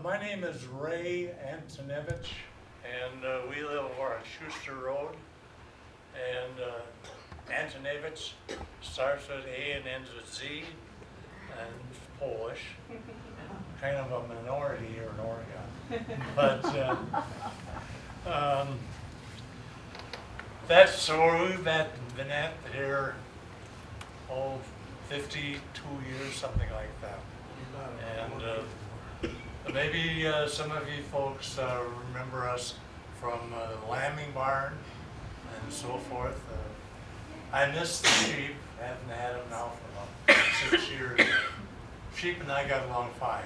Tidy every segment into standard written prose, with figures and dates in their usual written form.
My name is Ray Antoniewicz, and we live over on Schuster Road. And Antoniewicz starts with A and ends with Z, and it's Polish. Kind of a minority here in Oregon. But that's where we've been at here, 52 years, something like that. And maybe some of you folks remember us from the lambing barn and so forth. I miss the sheep. I haven't had them now for about 6 years. Sheep and I got along fine.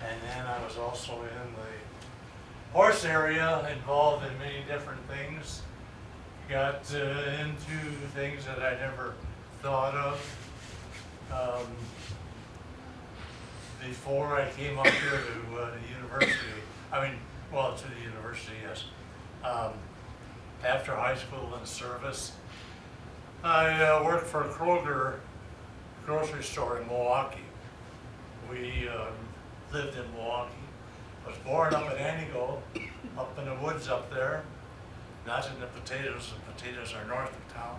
And then I was also in the horse area, involved in many different things. Got into things that I never thought of. Before I came up here to the university, to the university, yes. After high school and service, I worked for Kroger grocery store in Milwaukee. We lived in Milwaukee. Was born up in Antoniewicz, up in the woods up there. Not in the potatoes. The potatoes are north of town.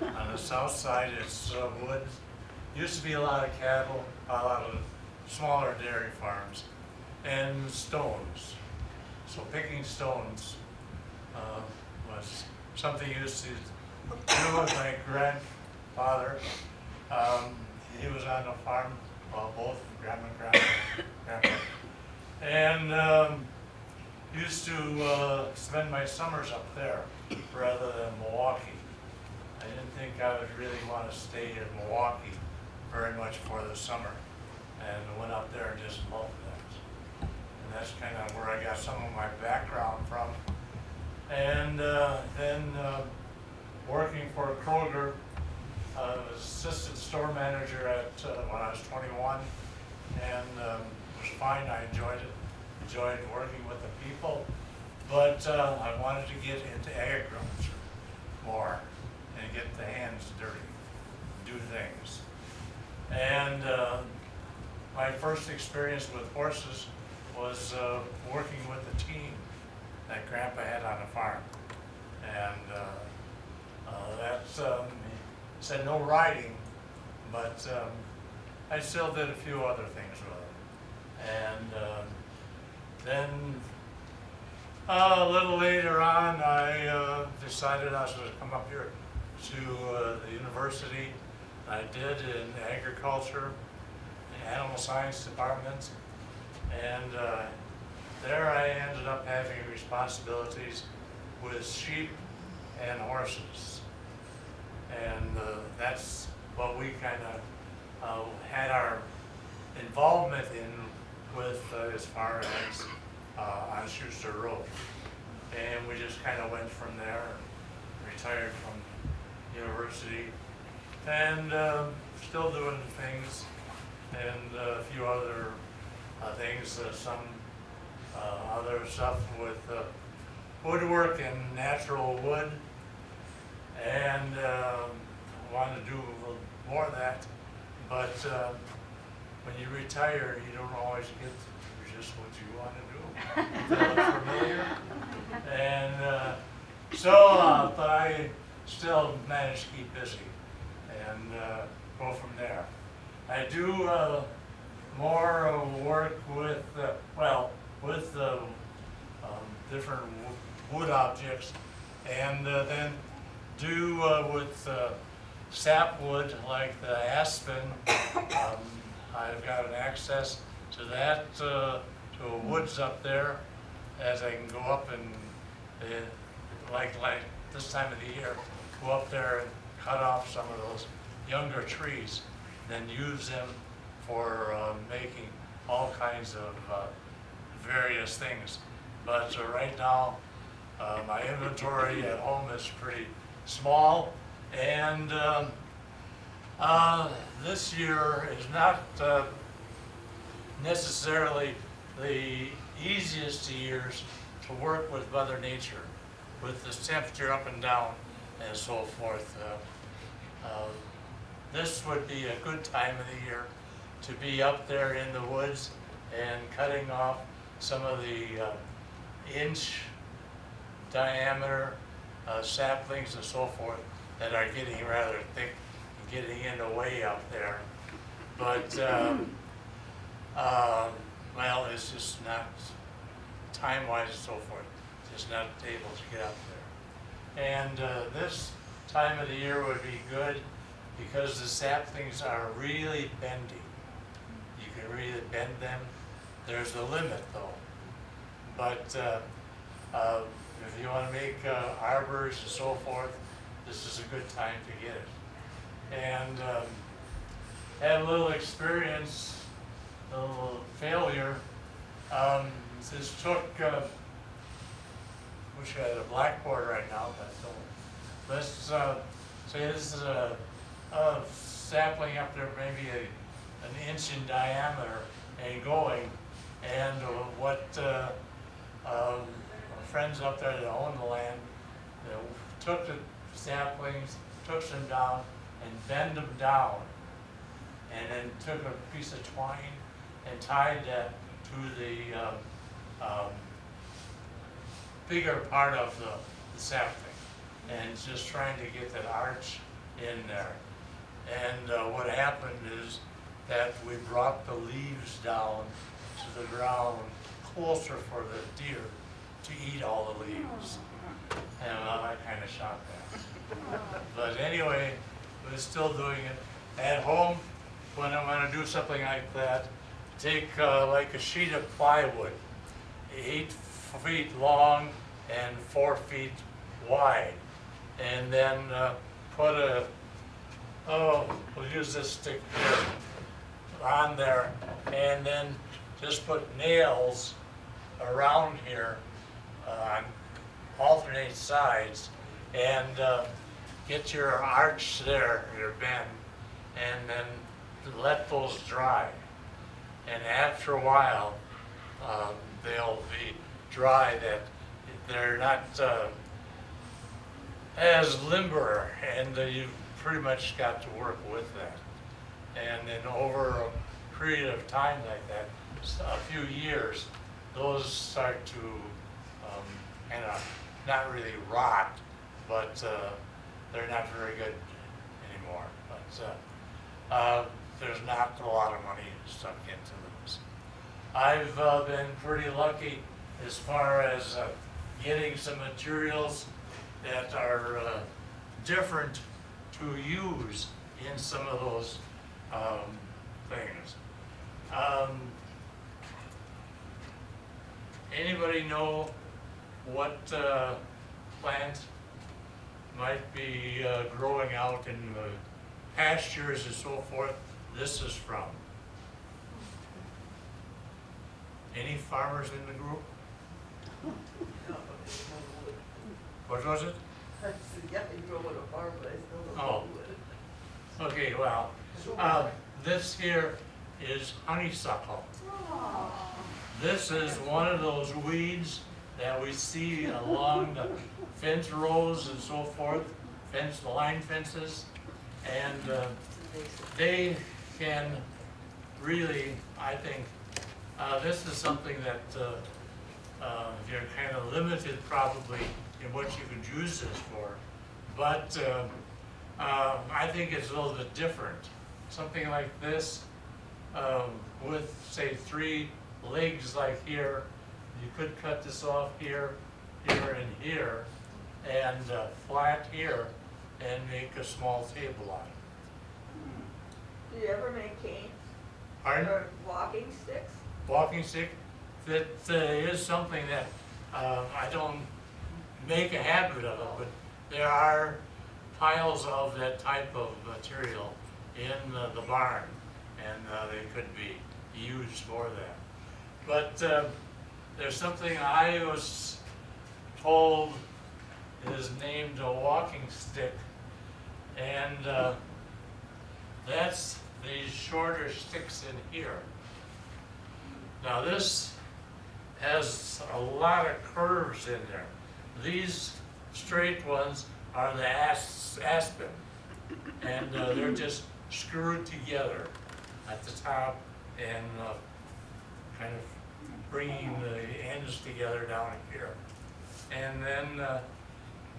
Yeah. On the south side, it's woods. Used to be a lot of cattle, a lot of smaller dairy farms, and stones. So picking stones was something I used to do with my grandfather. He was on the farm, well, both grandma and grandpa. And used to spend my summers up there rather than Milwaukee. I didn't think I would really want to stay in Milwaukee very much for the summer. And went up there and just loved that. And that's kind of where I got some of my background from. And then working for Kroger, I was assistant store manager when I was 21, and it was fine. I enjoyed it. Enjoyed working with the people, but I wanted to get into agriculture more and get the hands dirty, do things. And my first experience with horses was working with a team that Grandpa had on the farm. And said no riding, but I still did a few other things with it. And then a little later on, I decided I was going to come up here to the university. I did in agriculture, animal science department, and there I ended up having responsibilities with sheep and horses. And that's what we kind of had our involvement in with as far as on Schuster Road. And we just kind of went from there, retired from university, and still doing things, and a few other things, some other stuff with woodwork and natural wood, and wanted to do a little more of that. But when you retire, you don't always get just what you want to do. Feel familiar? And but I still manage to keep busy and go from there. I do more work with, different wood objects, and then do with sapwood like the Aspen. I've got an access to that, to woods up there, as I can go up and, like this time of the year, go up there and cut off some of those younger trees, then use them for making all kinds of various things. But right now, my inventory at home is pretty small, and this year is not necessarily the easiest of years to work with Mother Nature, with this temperature up and down and so forth. This would be a good time of the year to be up there in the woods and cutting off some of the inch diameter saplings and so forth that are getting rather thick and getting in the way up there. But, well, it's just not, time-wise and so forth, just not able to get up there. And this time of the year would be good because the saplings are really bendy. You can really bend them. There's a limit though. But if you want to make arbors and so forth, this is a good time to get it. And had a little experience, a little failure. This took, wish I had a blackboard right now, but let's say this is a sapling up there, maybe an inch in diameter and going. And what friends up there that own the land took the saplings, took them down and bent them down, and then took a piece of twine and tied that to the bigger part of the sapling, and just trying to get that arch in there. And what happened is that we brought the leaves down to the ground closer for the deer to eat all the leaves. And I kind of shot that. But anyway, we're still doing it. At home, when I'm going to do something like that, take like a sheet of plywood, 8 feet long and 4 feet wide, and then put we'll use this stick here on there, and then just put nails around here on alternate sides, and get your arch there, your bend, and then let those dry. And after a while, they'll be dry that they're not as limber, and you've pretty much got to work with that. And then over a period of time like that, a few years, those start to kind of not really rot, but they're not very good anymore. But there's not a lot of money stuck into those. I've been pretty lucky as far as getting some materials that are different to use in some of those things. Anybody know what plant might be growing out in the pastures and so forth this is from? Any farmers in the group? What was it? Yeah, you grow on a farm, but I still don't Oh. know. Okay, well, this here is honeysuckle. This is one of those weeds that we see along the fence rows and so forth, line fences, and they can really, I think, this is something that you're kind of limited probably in what you could use this for, but I think it's a little bit different. Something like this with, say, 3 legs like here, you could cut this off here, here, and here, and flat here, and make a small table on it. Do you ever make canes? Pardon? Or walking sticks? Walking stick, that is something that I don't make a habit of it, but there are piles of that type of material in the barn, and they could be used for that. But there's something I was told is named a walking stick, and that's these shorter sticks in here. Now this has a lot of curves in there. These straight ones are the Aspen, and they're just screwed together at the top and kind of bringing the ends together down here. And then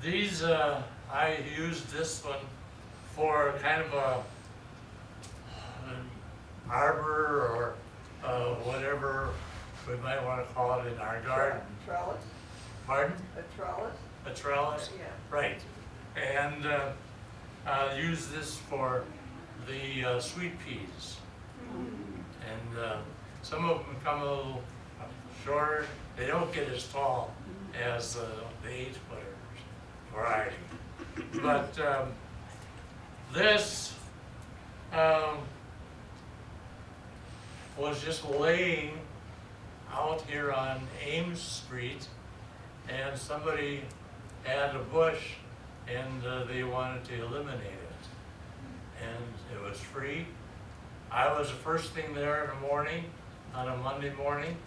these, I used this one for kind of an arbor or whatever we might want to call it in our garden. Trellis, Pardon? a trellis? A trellis? Yeah. Right. And use this for the sweet peas. And some of them come a little shorter. They don't get as tall as the 8-footers variety. But this was just laying out here on Ames Street, and somebody had a bush and they wanted to eliminate it. And it was free. I was the first thing there in the morning, on a Monday morning,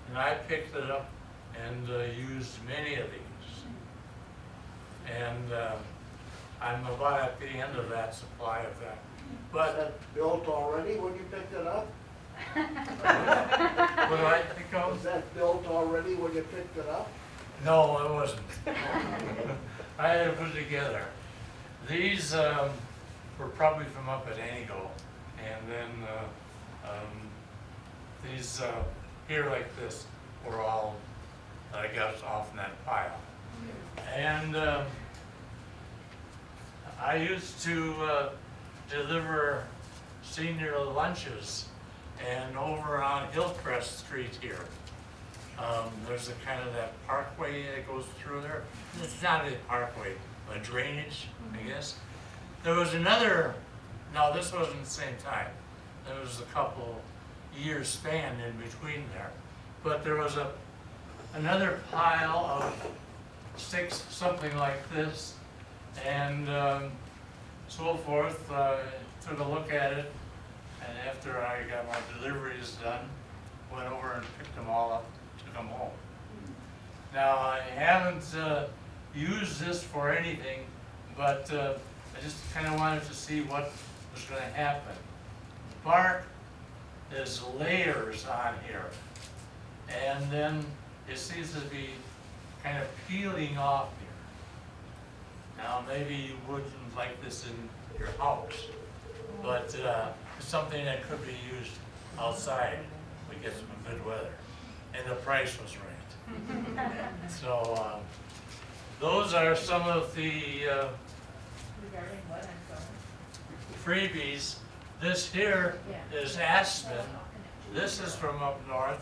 and I picked it up and used many of these. And I'm about at the end of that supply of that. Was But that built already when you picked it up? what do I think Was of? that built already when you picked it up? No, it wasn't. I had to put it together. These were probably from up at Anigo, and then these here like this were all that I got off in that pile. And I used to deliver senior lunches, and over on Hillcrest Street here, there's a kind of that parkway that goes through there. It's not a parkway, a drainage, I guess. There was another, no, this wasn't the same time. There was a couple years span in between there. But there was another pile of sticks, something like this, and so forth. Took a look at it, and after I got my deliveries done, went over and picked them all up, took them home. Now, I haven't used this for anything, but I just kind of wanted to see what was going to happen. Bark is layers on here, and then it seems to be kind of peeling off here. Now, maybe you wouldn't like this in your house, but it's something that could be used outside. We get some good weather, and the price was right. So those are some of the Regarding what, I'm sorry? freebies. This here is Aspen. This is from up north,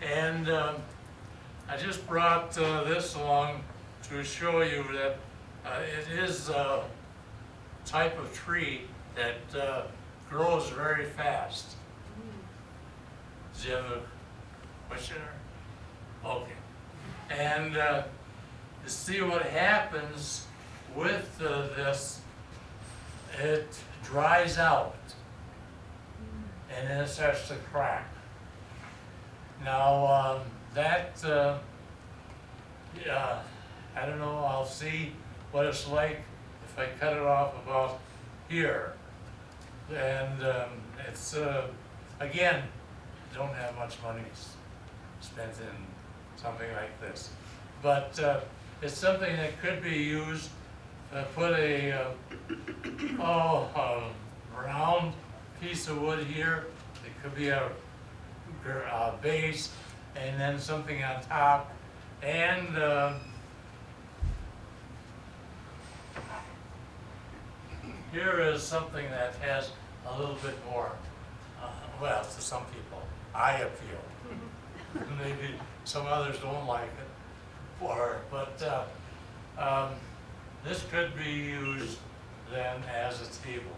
and I just brought this along to show you that it is a type of tree that grows very fast. Do you have a question? Okay. And to see what happens with this, it dries out and then it starts to crack. Now that, yeah, I don't know, I'll see what it's like if I cut it off about here. And it's, again, don't have much money spent in something like this. But it's something that could be used, put a round piece of wood here. It could be a base and then something on top. And here is something that has a little bit more, well, to some people, eye appeal. Maybe some others don't like it, but this could be used then as a table,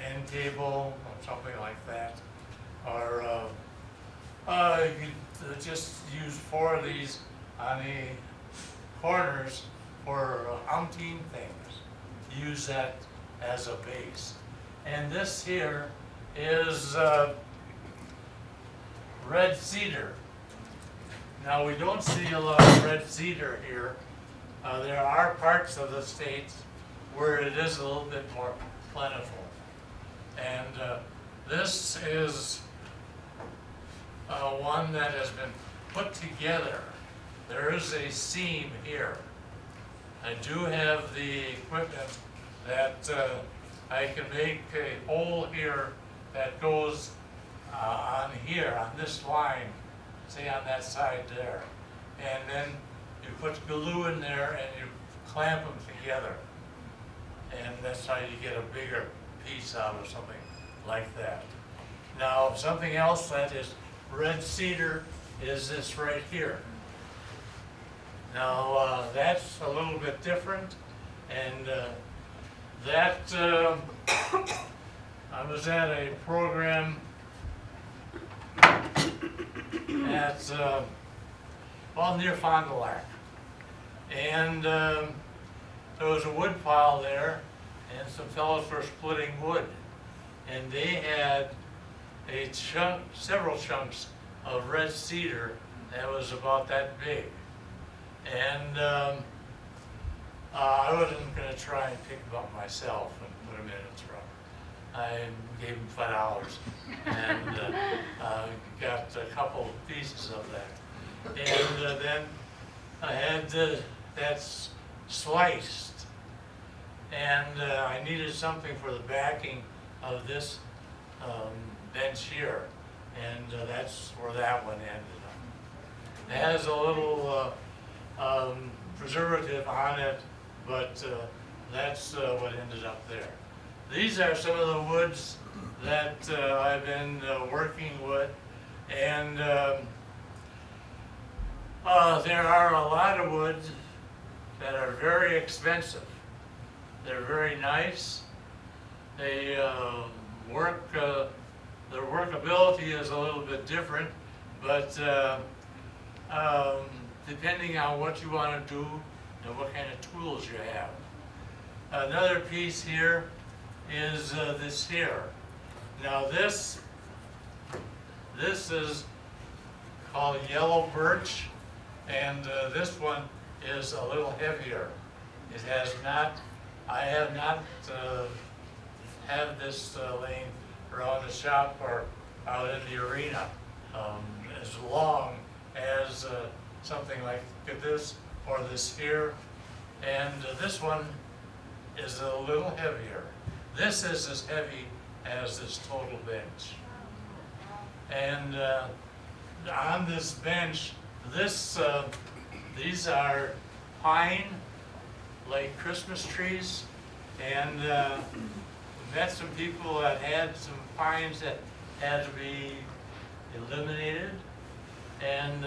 end table or something like that, or you could just use 4 of these on the corners for umpteen things. Use that as a base. And this here is red cedar. Now we don't see a lot of red cedar here. There are parts of the state where it is a little bit more plentiful. And this is one that has been put together. There is a seam here. I do have the equipment that I can make a hole here that goes on here, on this line, say on that side there. And then you put glue in there and you clamp them together. And that's how you get a bigger piece out of something like that. Now, something else that is red cedar is this right here. Now, that's a little bit different, and I was at a program at, well, near Fond du Lac, and there was a wood pile there, and some fellows were splitting wood, and they had a chunk, several chunks of red cedar that was about that big. And I wasn't going to try and pick them up myself and put them in a truck. I gave them $5 and got a couple pieces of that. And then I had that sliced, and I needed something for the backing of this bench here, and that's where that one ended up. It has a little preservative on it, but that's what ended up there. These are some of the woods that I've been working with, and there are a lot of woods that are very expensive. They're very nice. They work, their workability is a little bit different, but depending on what you want to do and what kind of tools you have. Another piece here is this here. Now this is called yellow birch, and this one is a little heavier. It has not, I have not had this laying around the shop or out in the arena as long as something like this or this here, and this one is a little heavier. This is as heavy as this total bench. And on this bench, these are pine, like Christmas trees, and we met some people that had some pines that had to be eliminated, and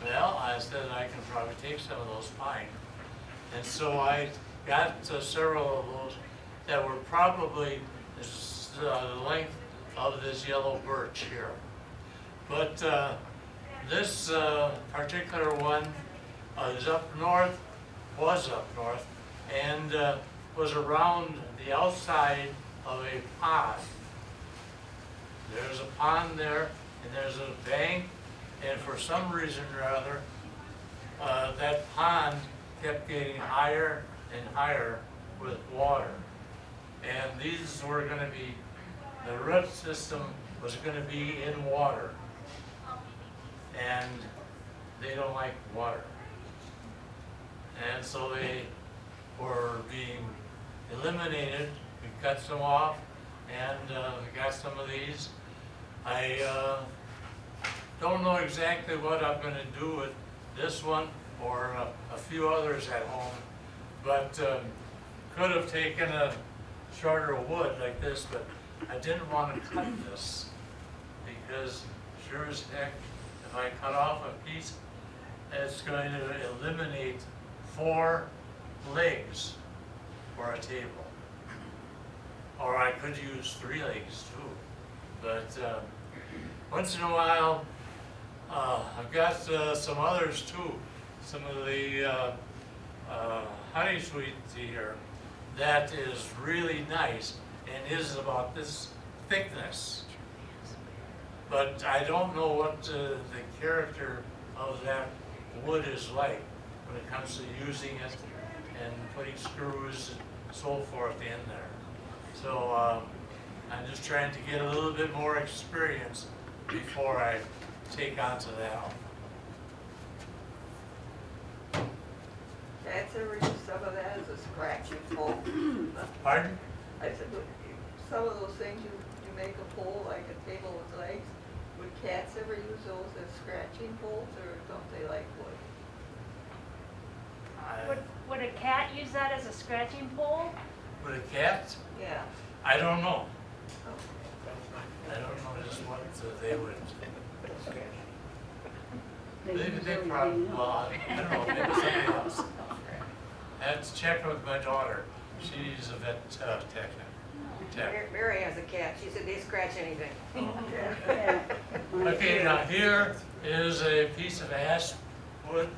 well, I said I can probably take some of those pine. And so I got several of those that were probably the length of this yellow birch here. But this particular one is up north, was up north, and was around the outside of a pond. There's a pond there, and there's a bank, and for some reason or other, that pond kept getting higher and higher with water. And these were going to be, the root system was going to be in water. And they don't like water. And so they were being eliminated. We cut some off, and we got some of these. I don't know exactly what I'm going to do with this one or a few others at home, but could have taken a shorter wood like this, but I didn't want to cut this because sure as heck, if I cut off a piece, it's going to eliminate 4 legs for a table. Or I could use 3 legs too. But once in a while, I've got some others too. Some of the honeysuckle here that is really nice and is about this thickness. But I don't know what the character of that wood is like when it comes to using it and putting screws and so forth in there. So I'm just trying to get a little bit more experience before I take onto that one. Cats ever use some of that as a scratching pole? Pardon? I said, some of those things you make a pole, like a table with legs, would cats ever use those as scratching poles, or don't they like wood? Would a cat use that as a scratching pole? With a cat? Yeah. I don't know. Oh. I don't know just what they would. They probably, well, I don't know, maybe something else. I have to check with my daughter. She's a vet tech. Mary has a cat. She said they scratch anything. Okay, now here is a piece of aspen.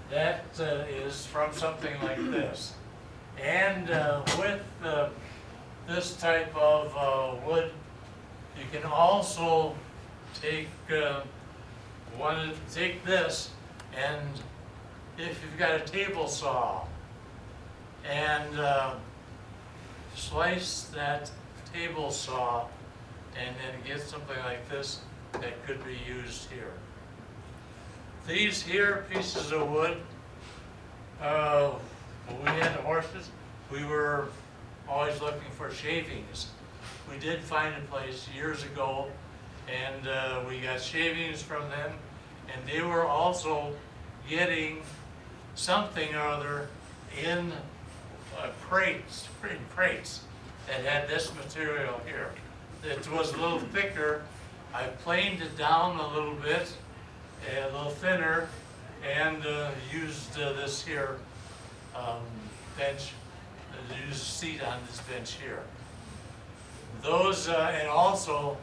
That is from something like this. And with this type of wood, you can also take take this, and if you've got a table saw, and slice that table saw, and then get something like this that could be used here. These here pieces of wood, when we had horses, we were always looking for shavings. We did find a place years ago, and we got shavings from them, and they were also getting something or other in crates that had this material here. It was a little thicker. I planed it down a little bit, a little thinner, and used this here bench, used a seat on this bench here. Those, and also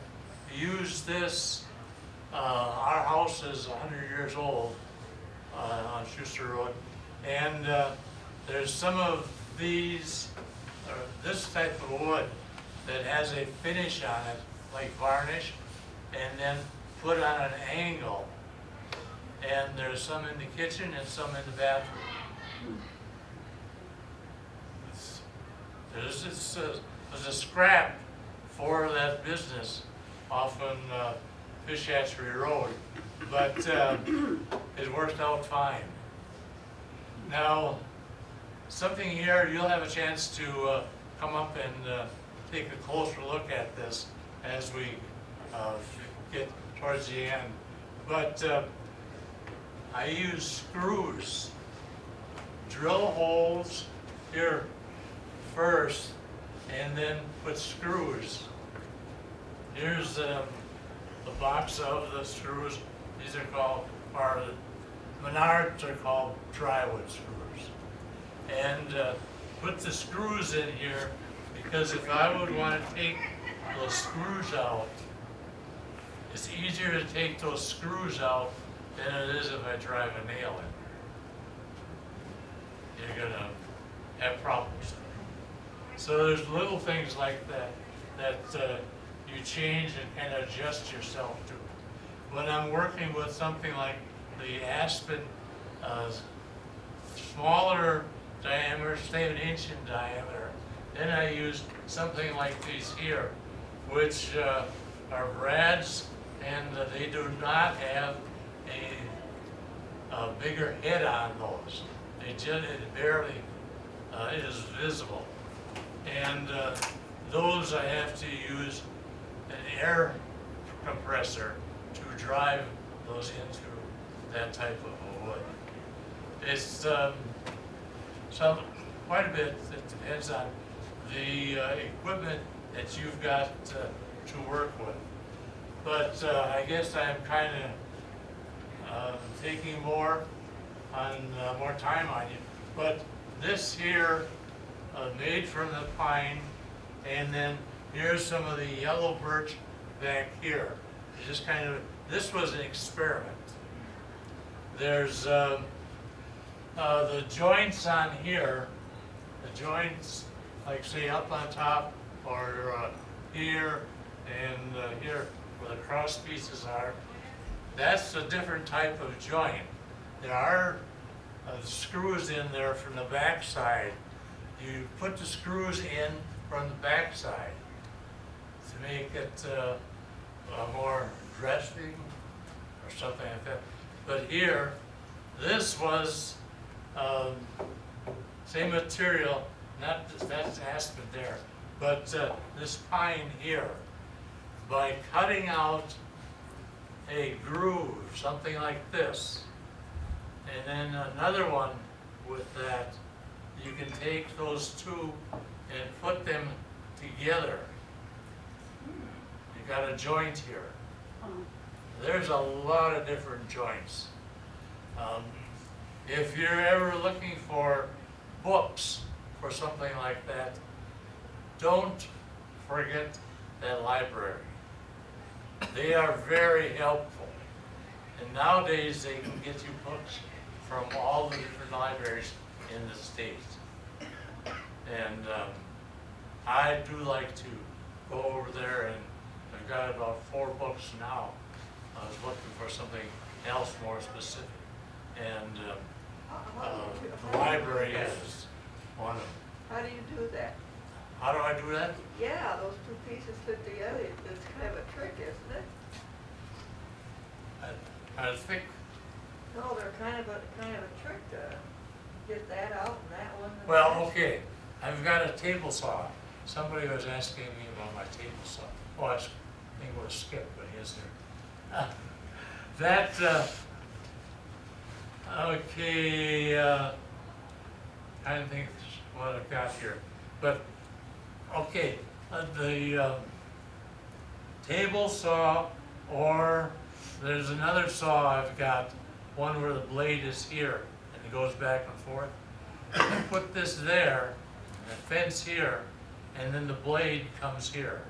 used this, our house is 100 years old on Schuster Road, and there's some of these, this type of wood that has a finish on it, like varnish, and then put on an angle. And there's some in the kitchen and some in the bathroom. There's a scrap for that business off on Fish Hatchery Road, but it worked out fine. Now, something here, you'll have a chance to come up and take a closer look at this as we get towards the end. But I use screws, drill holes here first, and then put screws. Here's the box of the screws. These are called, or Menards are called drywood screws. And put the screws in here, because if I would want to take those screws out, it's easier to take those screws out than it is if I drive a nail in. You're gonna have problems. So there's little things like that that you change and kind of adjust yourself to. When I'm working with something like the Aspen, smaller diameter, say an inch in diameter, then I use something like these here, which are brads, and they do not have a bigger head on those. It barely is visible. And those I have to use an air compressor to drive those into that type of a wood. It's quite a bit. It depends on the equipment that you've got to work with. But I guess I'm kind of taking more time on you. But this here, made from the pine, and then here's some of the yellow birch back here. It's just kind of, this was an experiment. There's the joints on here, the joints, like say up on top, or here, and here, where the cross pieces are, that's a different type of joint. There are screws in there from the back side. You put the screws in from the back side to make it more dressing or something like that. But here, this was same material, not that's aspen there, but this pine here. By cutting out a groove, something like this, and then another one with that, you can take those two and put them together. You got a joint here. There's a lot of different joints. If you're ever looking for books for something like that, don't forget that library. They are very helpful. And nowadays they can get you books from all the different libraries in the state. And I do like to go over there, and I've got about 4 books now. I was looking for something else more specific. And the library is one of them. How do you do that? How do I do that? Yeah, those two pieces fit together, it's kind of a trick, isn't it? I think, No, they're kind of a trick to get that out and that one. And well, that. okay, I've got a table saw. Somebody was asking me about my table saw. Oh, I think it was Skip, but he is there. Okay, I don't think what I've got here, but, okay, the table saw, or there's another saw I've got, one where the blade is here, and it goes back and forth. I put this there, and the fence here, and then the blade comes here.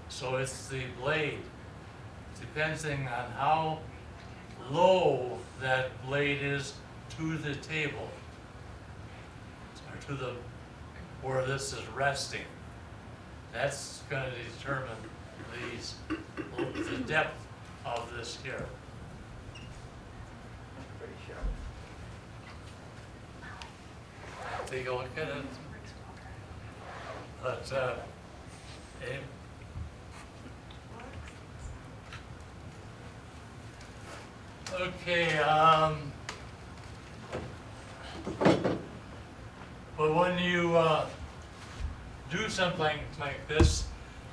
So it's the blade, depending on how low that blade is to the table, or to the, where this is resting. That's gonna determine the depth of this here. Pretty sure. Take a look at it. But, eh, okay, but when you do something like this,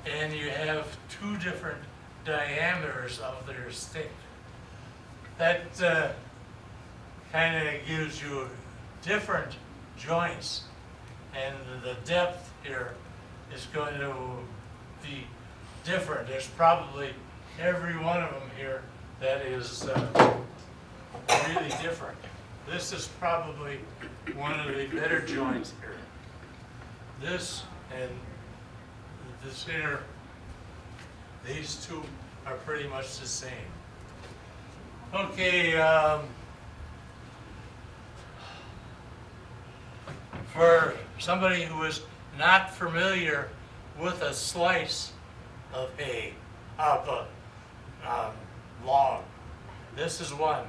and you have 2 different diameters of their stick, that kind of gives you different joints, and the depth here is going to be different. There's probably every one of them here that is really different. This is probably one of the better joints here. This and this here, these two are pretty much the same. Okay, for somebody who is not familiar with a slice of a log, this is one.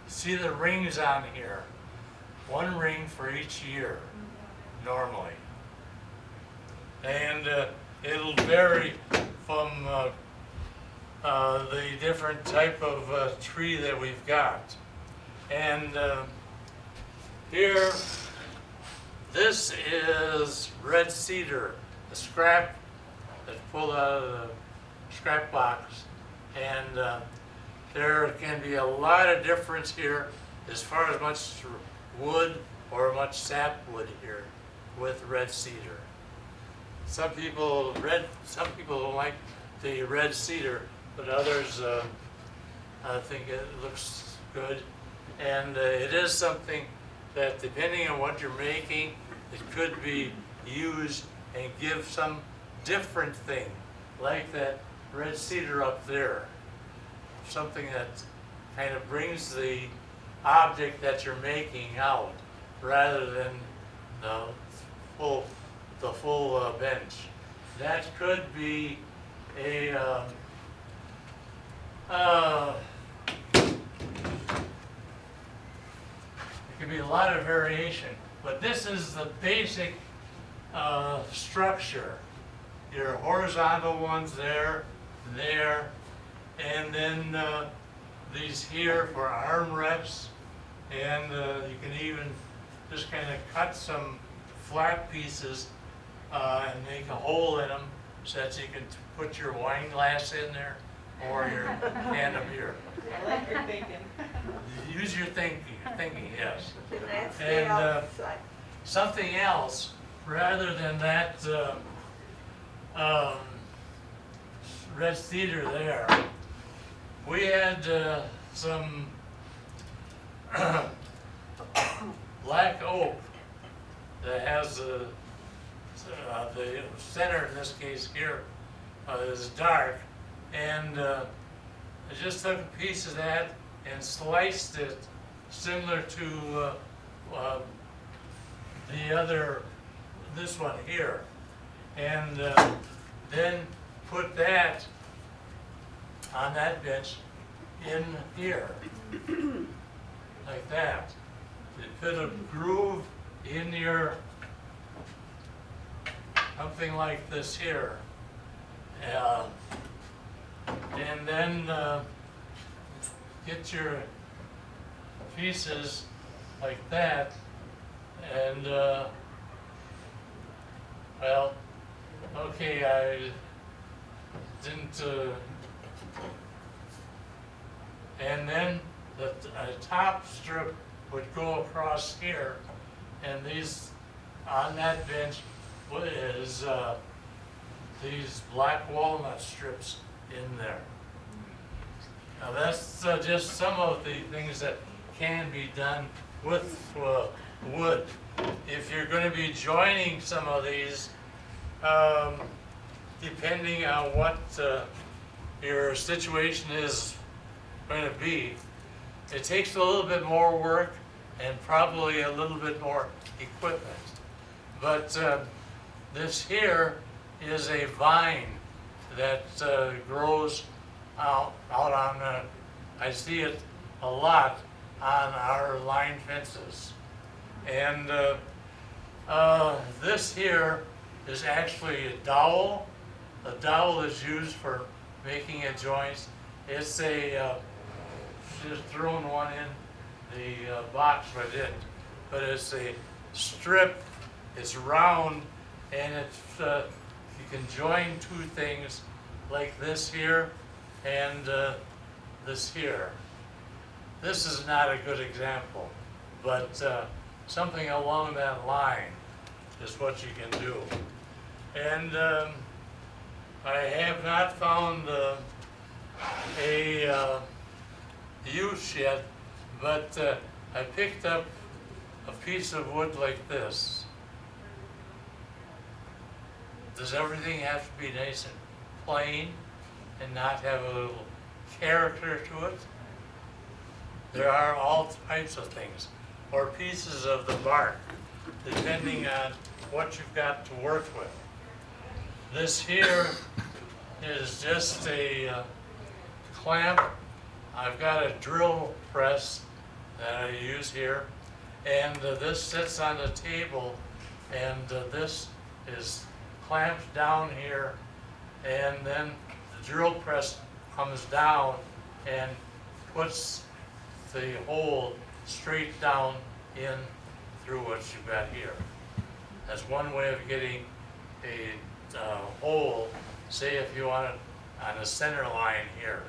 See the rings on here? 1 ring for each year, normally. And it'll vary from the different type of tree that we've got. And here, this is red cedar, the scrap that's pulled out of the scrap box. And there can be a lot of difference here as far as much wood or much sapwood here with red cedar. Some people don't like the red cedar, but others think it looks good. And it is something that, depending on what you're making, it could be used and give some different thing, like that red cedar up there. Something that kind of brings the object that you're making out, rather than the full bench. That could be a it could be a lot of variation, but this is the basic structure. Your horizontal ones there, And then these here for armrests, and you can even just kind of cut some flat pieces and make a hole in them so that you can put your wine glass in there or your can of beer. I like your thinking. Use your thinking, yes. Can that stay And outside? something else, rather than that red cedar there, we had some black oak that has the center, in this case here, is dark, and I just took a piece of that and sliced it similar to the other, this one here, and then put that on that bench in here, like that. It put a groove in your, something like this here. And then get your pieces like that, and well, okay, I didn't, and then the top strip would go across here, and these, on that bench is these black walnut strips in there. Now that's just some of the things that can be done with wood. If you're going to be joining some of these, depending on what your situation is going to be, it takes a little bit more work and probably a little bit more equipment. But this here is a vine that grows out on, I see it a lot on our line fences. And this here is actually a dowel. A dowel is used for making a joint. It's a, just thrown one in the box right in, but it's a strip, it's round, and it's, you can join two things like this here and this here. This is not a good example, but something along that line is what you can do. And I have not found a use yet, but I picked up a piece of wood like this. Does everything have to be nice and plain and not have a little character to it? There are all types of things, or pieces of the bark, depending on what you've got to work with. This here is just a clamp. I've got a drill press that I use here, and this sits on the table, and this is clamped down here, and then the drill press comes down and puts the hole straight down in through what you've got here. That's one way of getting a hole, say if you want it on the center line here.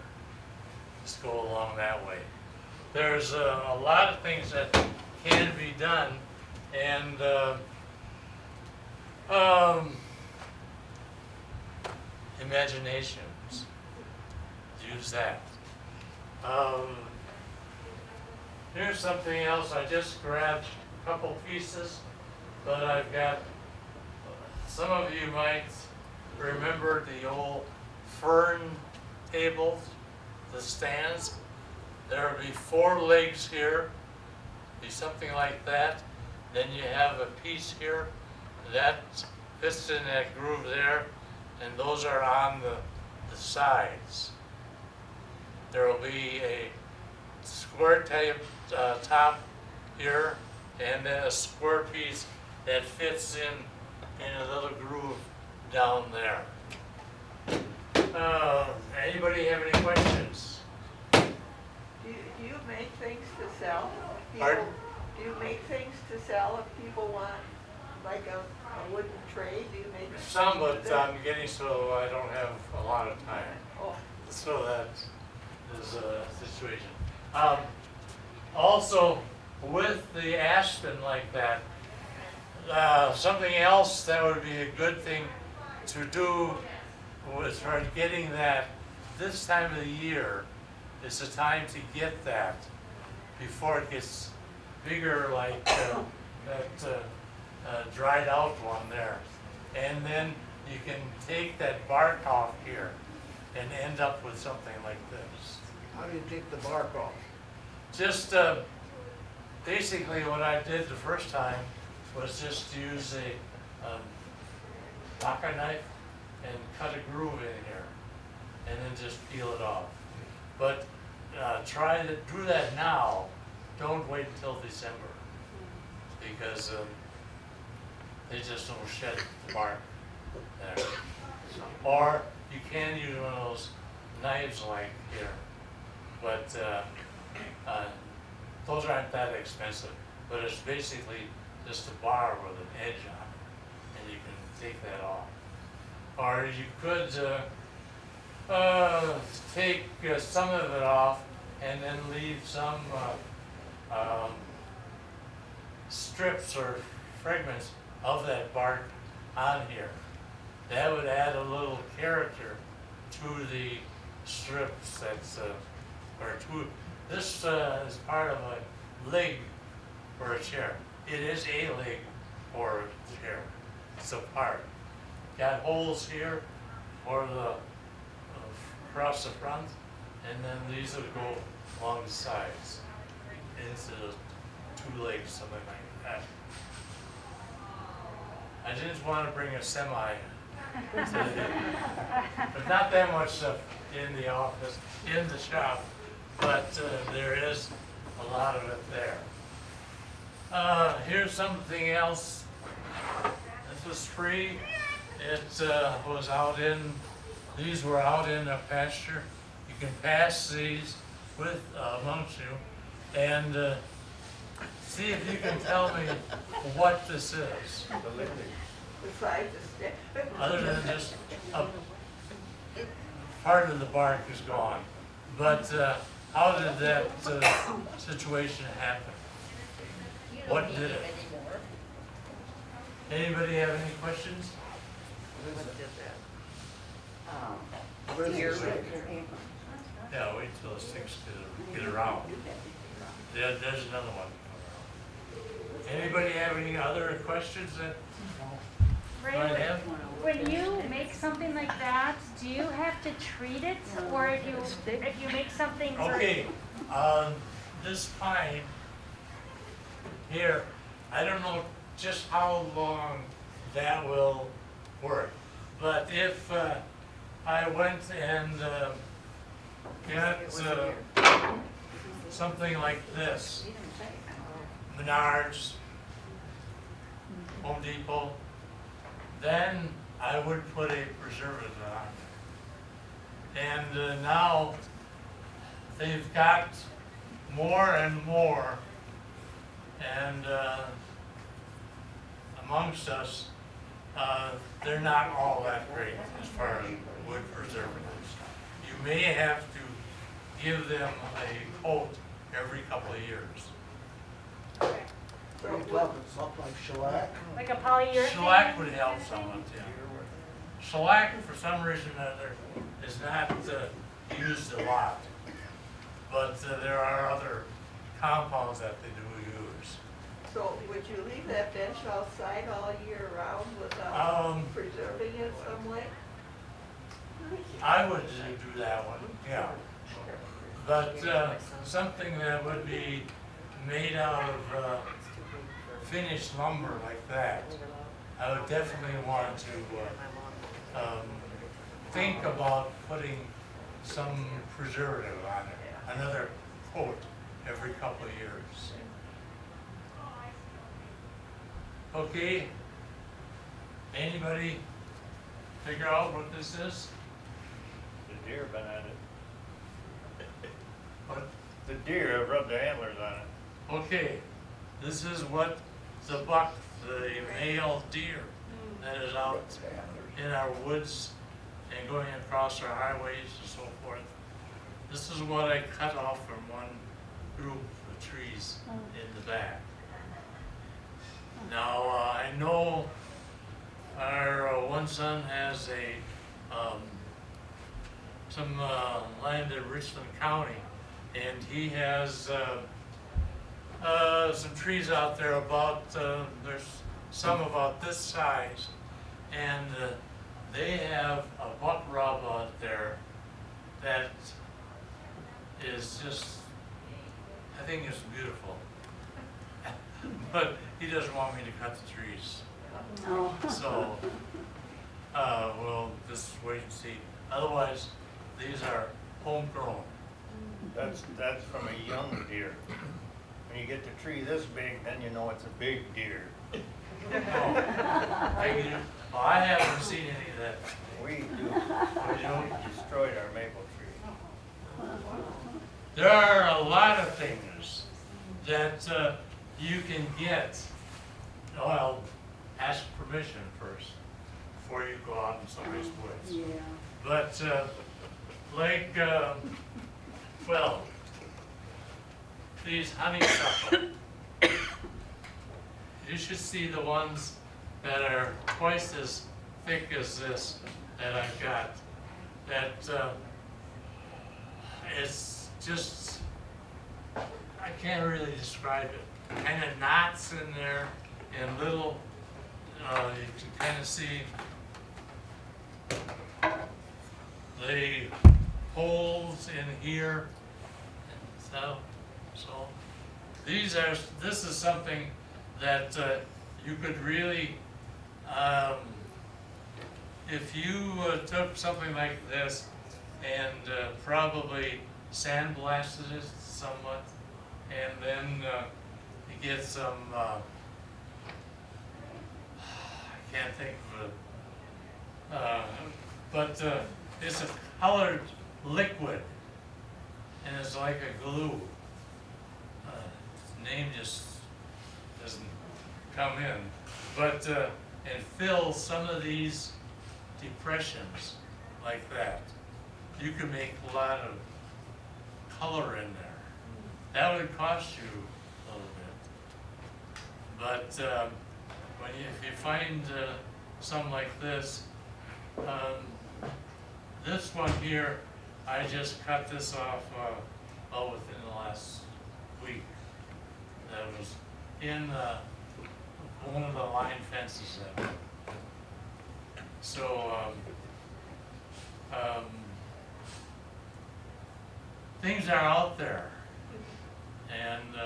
Just go along that way. There's a lot of things that can be done, and imaginations, use that. Here's something else. I just grabbed a couple pieces, but I've got, some of you might remember the old fern tables, the stands. There will be 4 legs here, be something like that. Then you have a piece here that fits in that groove there, and those are on the sides. There will be a square type top here, and then a square piece that fits in a little groove down there. Anybody have any questions? Do you make things to sell? Pardon? Do you make things to sell if people want, like a wooden tray? Do you make? Some, but I'm getting so I don't have a lot of time. Oh, So that is a situation. Also, with the Aspen like that, something else that would be a good thing to do was start getting that this time of the year is the time to get that before it gets bigger like that dried out one there. And then you can take that bark off here and end up with something like this. How do you take the bark off? Just basically what I did the first time was just use a pocket knife and cut a groove in here and then just peel it off. But try to do that now. Don't wait until December because they just don't shed the bark there. Or you can use one of those knives like here, but those aren't that expensive. But it's basically just a bar with an edge on it, and you can take that off. Or you could take some of it off and then leave some strips or fragments of that bark on here. That would add a little character to the strips that's, or to, this is part of a leg for a chair. It is a leg for a chair. It's a part. Got holes here for the, across the front, and then these would go along the sides into the two legs, something like that. I didn't want to bring a semi today, but not that much stuff in the office, in the shop, but there is a lot of it there. Here's something else. This was free. It was out in, these were out in a pasture. You can pass these with amongst you and see if you can tell me what this is. besides the stick. Other than just a part of the bark is gone. But how did that situation happen? What did it? Anybody have any questions? Yeah, wait till the sticks get around. Yeah, there's another one. Anybody have any other questions that Ray, might have? when you make something like that, do you have to treat it, or if you make something for? Okay, this pine here, I don't know just how long that will work, but if I went and got something like this, Menards, Home Depot, then I would put a preservative on it. And now they've got more and more, and amongst us, they're not all that great as far as wood preservatives. You may have to give them a coat every couple of years. Are you talking something like shellac? Like a polyurethane? Shellac would help somewhat, yeah. Shellac, for some reason or other, is not used a lot, but there are other compounds that they do use. So would you leave that bench outside all year round without preserving it some way? I would do that one, yeah. But something that would be made out of finished lumber like that, I would definitely want to think about putting some preservative on it, another coat every couple of years. Okay, anybody figure out what this is? deer have been at it. But, The deer have rubbed their antlers on it. okay, this is what the buck, the male deer that is out in our woods and going across our highways and so forth. This is what I cut off from one group of trees in the back. Now, I know our one son has some land in Richland County, and he has some trees out there about, there's some about this size, and they have a buck rub out there that is just, I think it's beautiful. But he doesn't want me to cut the trees. Oh. So, we'll just wait and see. Otherwise, these are homegrown. That's from a young deer. When you get the tree this big, then you know it's a big deer. Well, I haven't seen any of that. We do. We destroyed our maple tree. There are a lot of things that you can get. Well, ask permission first before you go out in somebody's woods. Yeah. But like, well, these honeysuckle, you should see the ones that are twice as thick as this that I've got. That it's just, I can't really describe it. Kind of knots in there and little, you can kind of see the holes in here. And so this is something that you could really, if you took something like this and probably sandblasted it somewhat, and then you get some, I can't think of it, but it's a colored liquid, and it's like a glue. Name just doesn't come in, but and fill some of these depressions like that. You can make a lot of color in there. That would cost you a little bit, but if you find something like this, this one here, I just cut this off within the last week. That was in one of the line fences there. So things are out there, and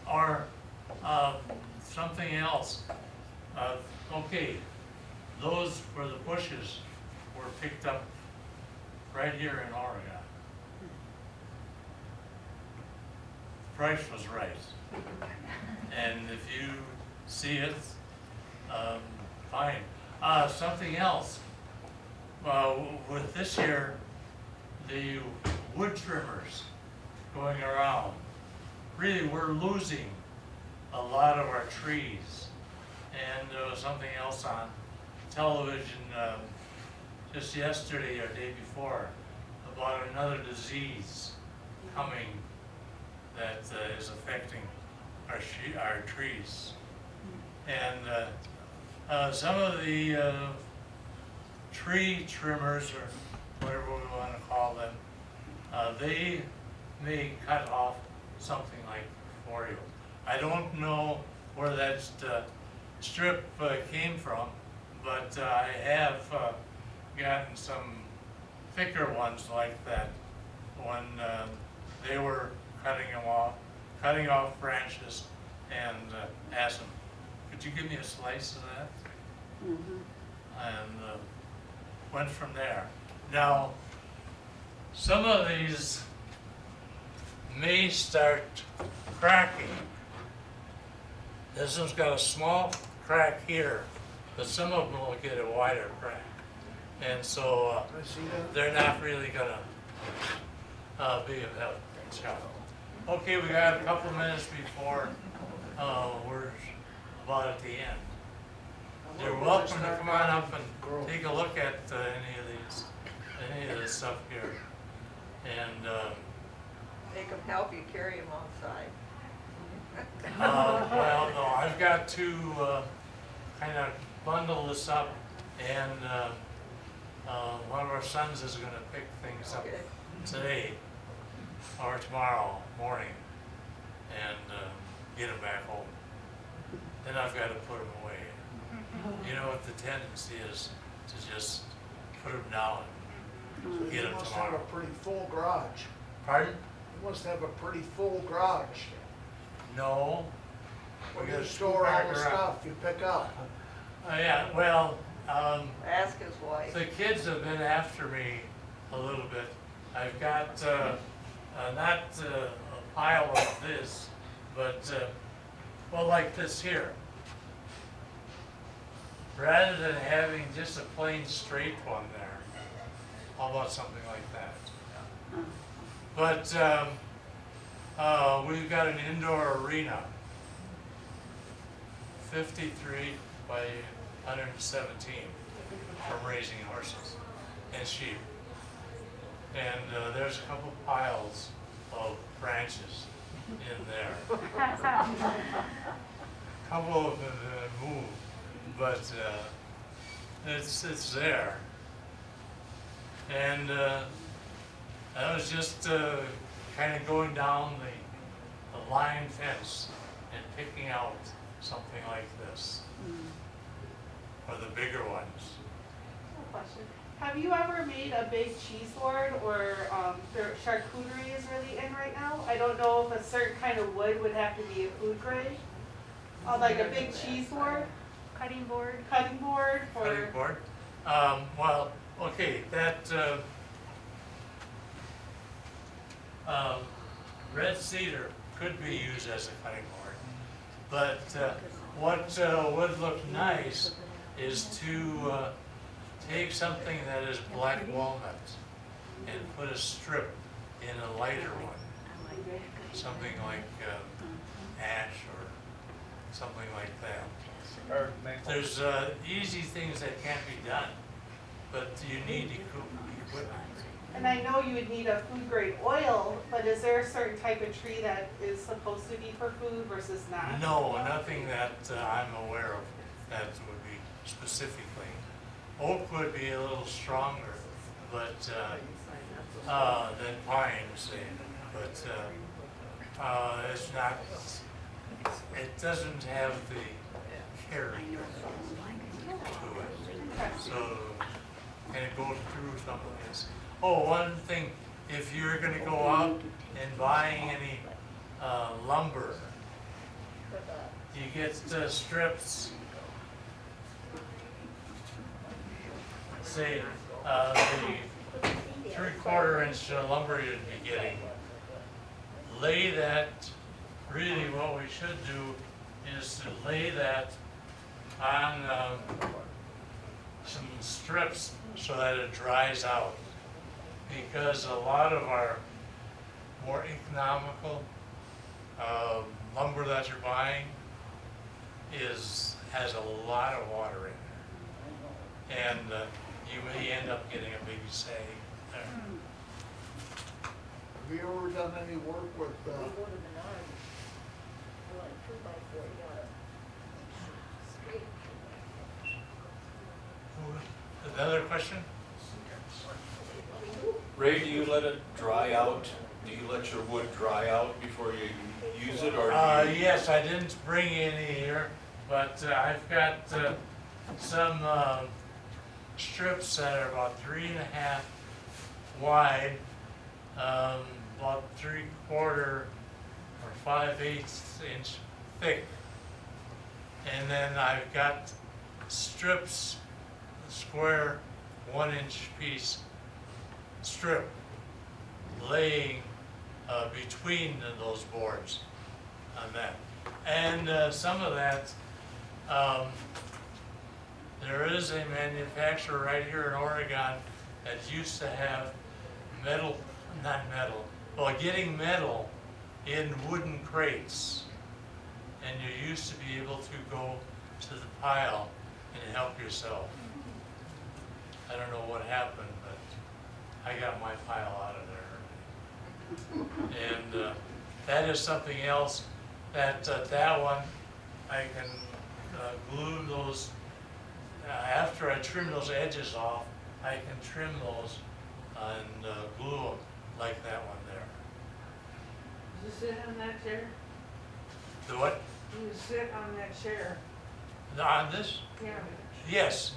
or something else. Okay, those were the bushes were picked up right here in Oregon. Price was right, and if you see it, fine. Something else, with this year, the wood trimmers going around, really we're losing a lot of our trees. And there was something else on television just yesterday or day before about another disease coming that is affecting our trees. And some of the tree trimmers, or whatever we want to call them, they may cut off something like for you. I don't know where that strip came from, but I have gotten some thicker ones like that when they were cutting off branches, and asked them, could you give me a slice of that? And went from there. Now, some of these may start cracking. This one's got a small crack here, but some of them will get a wider crack. And so I see that. they're not really gonna be of help. Okay, we got a couple minutes before we're about at the end. You're welcome to come on up and take a look at any of this stuff here. And They can help you carry them outside. well, no, I've got to kind of bundle this up, and one of our sons is going to pick things up Okay. today or tomorrow morning and get them back home. Then I've got to put them away. You know what the tendency is to just put them down and So get you them must have a tomorrow. pretty full garage. Pardon? You must have a pretty full garage. No. Where We got you a store all the screwdriver stuff you pick up. Yeah, well, Ask his wife. the kids have been after me a little bit. I've got not a pile of this, but well, like this here. Rather than having just a plain straight one there, how about something like that? But we've got an indoor arena, 53 by 117, from raising horses and sheep. And there's a couple piles of branches in there. Couple of them have moved, but it's there. And I was just kind of going down the line fence and picking out something like this, or the bigger ones. Question. Have you ever made a big cheese board or their charcuterie is really in right now? I don't know if a certain kind of wood would have to be a food grade. Like a big cheese board, Cutting board. cutting board for. Cutting board? Well, okay, that red cedar could be used as a cutting board, but what would look nice is to take something that is black walnut and put a strip in a lighter one, something like ash or something like that. Or maple. There's easy things that can't be done, but you need equipment. And I know you would need a food grade oil, but is there a certain type of tree that is supposed to be for food versus not? No, nothing that I'm aware of that would be specifically. Oak would be a little stronger, but than pine, say, but it's not. It doesn't have the character to it. So, and it goes through some of this. Oh, one thing, if you're gonna go out and buying any lumber, you get strips, say, the 3/4 inch lumber you'd be getting. Lay that, really what we should do is to lay that on some strips so that it dries out. Because a lot of our more economical lumber that you're buying has a lot of water in there. And you may end up getting a big sag there. Have you ever done any work with, Another question? Ray, do you let it dry out? Do you let your wood dry out before you use it, or do you? Yes, I didn't bring any here, but I've got some strips that are about 3.5 wide, about 3/4 or 5/8 inch thick. And then I've got strips, square 1-inch piece strip laying between those boards on that. And some of that There is a manufacturer right here in Oregon that used to have metal, not metal, well, getting metal in wooden crates. And you used to be able to go to the pile and help yourself. I don't know what happened, but I got my pile out of there. And that is something else that, that one, I can glue those, after I trim those edges off, I can trim those and glue them like that one there. You sit on that chair? The what? You sit on that chair? On this? Yeah. Yes.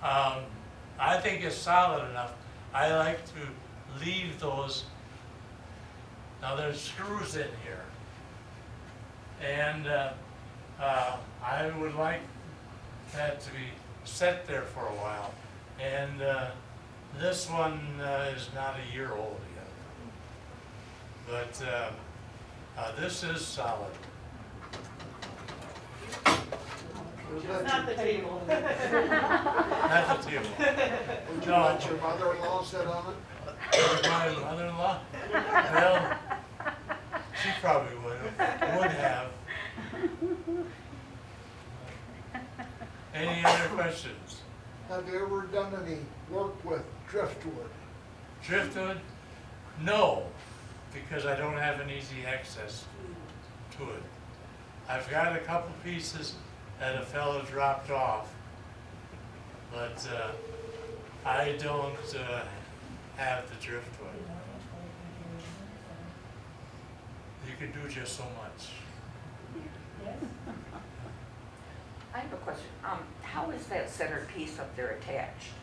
I think it's solid enough. I like to leave those. Now there's screws in here. And I would like that to be set there for a while. And this one is not a year old yet. But this is solid. Was It's that not the your, table. Not the table. would you No. let your mother-in-law sit on it? My mother-in-law? Well, she probably would have. Any other questions? Have you ever done any work with driftwood? Driftwood? No, because I don't have an easy access to it. I've got a couple pieces that a fellow dropped off, but I don't have the driftwood. You can do just so much. I have a question. How is that center piece up there attached?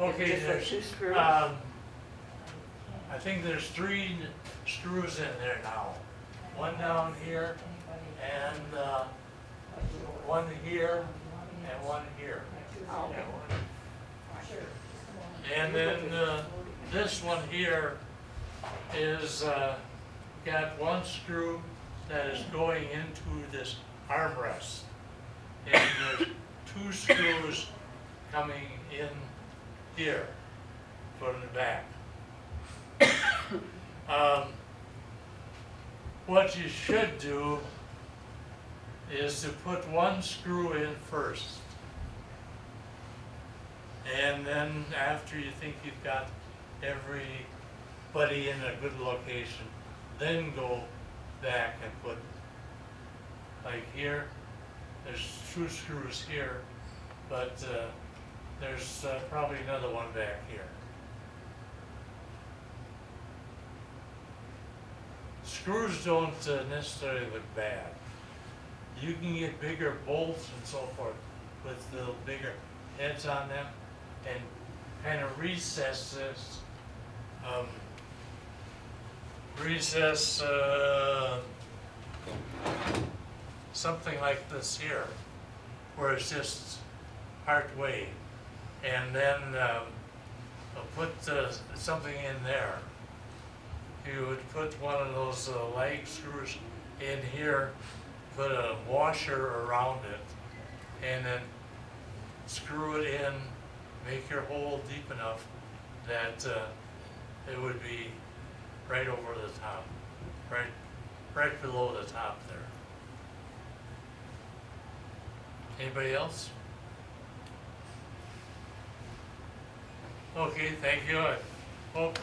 Okay, Just there's, like 2 screws? I think there's 3 screws in there now. One down here, and one here, and one here. Oh, okay. And then this one here is got one screw that is going into this armrest. And there's 2 screws coming in here from the back. What you should do is to put one screw in first. And then after you think you've got everybody in a good location, then go back and put, like here, there's 2 screws here, but there's probably another one back here. Screws don't necessarily look bad. You can get bigger bolts and so forth with the bigger heads on them and kind of recess this, something like this here, where it's just part way, and then put something in there. You would put one of those leg screws in here, put a washer around it, and then screw it in, make your hole deep enough that it would be right over the top, right below the top there. Anybody else? Okay, thank you. I hope